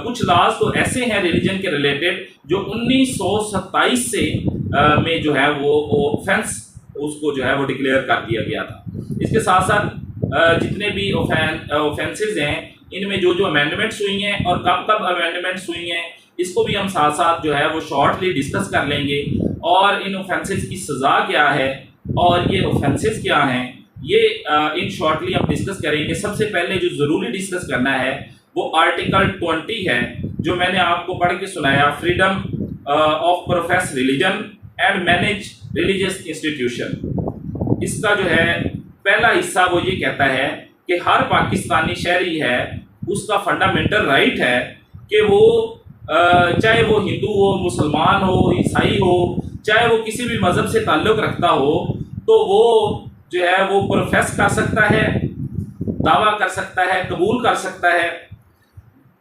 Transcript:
کچھ لاز تو ایسے ہیں ریلیجن کے ریلیٹڈ جو 1927 سے میں جو ہے وہ اوفینس اس کو جو ہے وہ ڈکلیئر کر دیا گیا تھا۔ اس کے ساتھ ساتھ جتنے بھی اوفینسز ہیں ان میں جو امینڈمنٹس ہوئی ہیں اور کب کب امینڈمنٹس ہوئی ہیں اس کو بھی ہم ساتھ ساتھ جو ہے وہ شارٹلی ڈسکس کر لیں گے، اور ان اوفینسز کی سزا کیا ہے اور یہ اوفینسز کیا ہیں یہ ان شارٹلی ہم ڈسکس کریں گے۔ سب سے پہلے جو ضروری ڈسکس کرنا ہے وہ آرٹیکل 20 ہے جو میں نے آپ کو پڑھ کے سنایا، freedom of profess religion and manage religious institution. اس کا جو ہے پہلا حصہ وہ یہ کہتا ہے کہ ہر پاکستانی شہری ہے اس کا فنڈامنٹل رائٹ ہے کہ وہ چاہے وہ ہندو ہو، مسلمان ہو، عیسائی ہو، چاہے وہ کسی بھی مذہب سے تعلق رکھتا ہو، تو وہ جو ہے وہ پروفیس کر سکتا ہے، دعویٰ کر سکتا ہے، قبول کر سکتا ہے